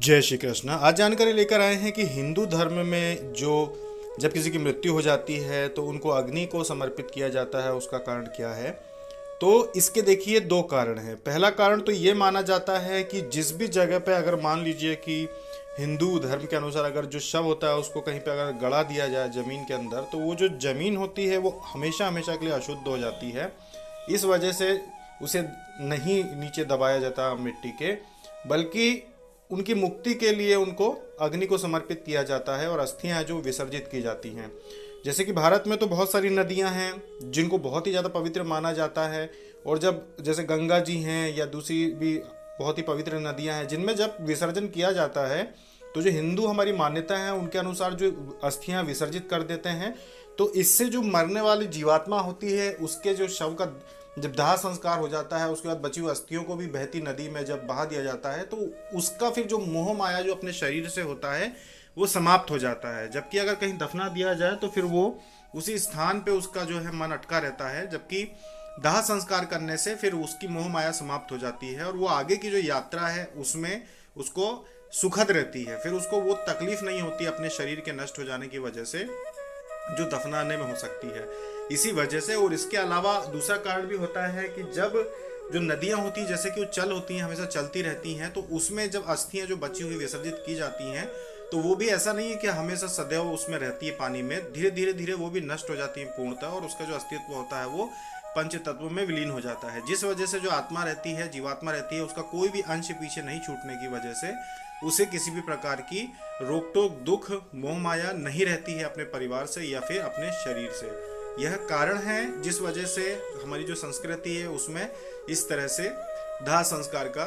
जय श्री कृष्ण। आज जानकारी लेकर आए हैं कि हिंदू धर्म में जब किसी की मृत्यु हो जाती है तो उनको अग्नि को समर्पित किया जाता है। उसका कारण क्या है? तो इसके देखिए दो कारण हैं। पहला कारण तो ये माना जाता है कि जिस भी जगह पे अगर मान लीजिए कि हिंदू धर्म के अनुसार अगर जो शव होता है उसको कहीं पे अगर गड़ा दिया जाए ज़मीन के अंदर, तो वो जो ज़मीन होती है वो हमेशा हमेशा के लिए अशुद्ध हो जाती है। इस वजह से उसे नहीं नीचे दबाया जाता मिट्टी के, बल्कि उनकी मुक्ति के लिए उनको अग्नि को समर्पित किया जाता है और अस्थियां जो विसर्जित की जाती हैं। जैसे कि भारत में तो बहुत सारी नदियां हैं जिनको बहुत ही ज़्यादा पवित्र माना जाता है, और जब जैसे गंगा जी हैं या दूसरी भी बहुत ही पवित्र नदियां हैं जिनमें जब विसर्जन किया जाता है तो जो हिंदू हमारी मान्यता है उनके अनुसार जो अस्थियां विसर्जित कर देते हैं, तो इससे जो मरने वाली जीवात्मा होती है उसके जो शव का जब दाह संस्कार हो जाता है उसके बाद बची हुई अस्थियों को भी बहती नदी में जब बहा दिया जाता है तो उसका फिर जो मोह माया जो अपने शरीर से होता है वो समाप्त हो जाता है। जबकि अगर कहीं दफना दिया जाए तो फिर वो उसी स्थान पे उसका जो है मन अटका रहता है, जबकि दाह संस्कार करने से फिर उसकी मोह माया समाप्त हो जाती है और वो आगे की जो यात्रा है उसमें उसको सुखद रहती है। फिर उसको वो तकलीफ नहीं होती अपने शरीर के नष्ट हो जाने की वजह से जो दफनाने में हो सकती है। इसी वजह से, और इसके अलावा दूसरा कारण भी होता है कि जब जो नदियां होती हैं जैसे कि वो चल होती हैं, हमेशा चलती रहती हैं, तो उसमें जब अस्थियां जो बची हुई विसर्जित की जाती हैं तो वो भी ऐसा नहीं है कि हमेशा सदैव उसमें रहती है पानी में, धीरे धीरे धीरे वो भी नष्ट हो जाती है पूर्णतः, और उसका जो अस्तित्व होता है वो पंच तत्व में विलीन हो जाता है। जिस वजह से जो आत्मा रहती है, जीवात्मा रहती है, उसका कोई भी अंश पीछे नहीं छूटने की वजह से उसे किसी भी प्रकार की रोक टोक, दुख, मोह माया नहीं रहती है अपने परिवार से या फिर अपने शरीर से। यह कारण है जिस वजह से हमारी जो संस्कृति है उसमें इस तरह से दाह संस्कार का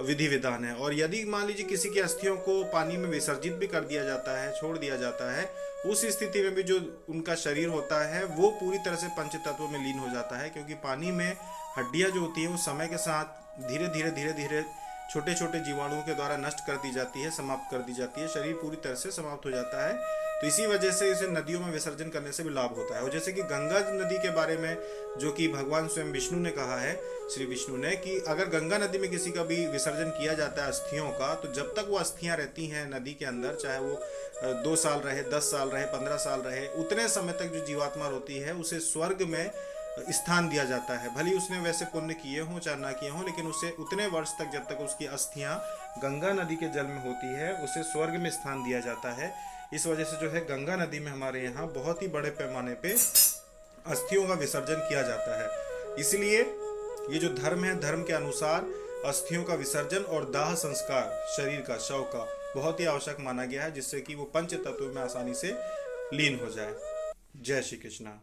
विधि विधान है। और यदि मान लीजिए किसी की अस्थियों को पानी में विसर्जित भी कर दिया जाता है, छोड़ दिया जाता है, उस स्थिति में भी जो उनका शरीर होता है वो पूरी तरह से पंच तत्व में लीन हो जाता है, क्योंकि पानी में हड्डियां जो होती हैं वो समय के साथ धीरे धीरे धीरे धीरे छोटे छोटे जीवाणुओं के द्वारा नष्ट कर दी जाती है, समाप्त कर दी जाती है, शरीर पूरी तरह से समाप्त हो जाता है। तो इसी वजह से इसे नदियों में विसर्जन करने से भी लाभ होता है। और जैसे कि गंगा नदी के बारे में जो कि भगवान स्वयं विष्णु ने कहा है, श्री विष्णु ने, कि अगर गंगा नदी में किसी का भी विसर्जन किया जाता है अस्थियों का, तो जब तक वो अस्थियां रहती हैं नदी के अंदर, चाहे वो 2 साल रहे, 10 साल रहे, 15 साल रहे, उतने समय तक जो जीवात्मा होती है उसे स्वर्ग में स्थान दिया जाता है। भले उसने वैसे पुण्य किए हों चाहे ना किए हों, लेकिन उसे उतने वर्ष तक जब तक उसकी अस्थियां गंगा नदी के जल में होती है उसे स्वर्ग में स्थान दिया जाता है। इस वजह से जो है गंगा नदी में हमारे यहाँ बहुत ही बड़े पैमाने पे अस्थियों का विसर्जन किया जाता है। इसलिए ये जो धर्म है, धर्म के अनुसार अस्थियों का विसर्जन और दाह संस्कार शरीर का, शव का, बहुत ही आवश्यक माना गया है, जिससे कि वो पंच तत्व में आसानी से लीन हो जाए। जय श्री कृष्णा।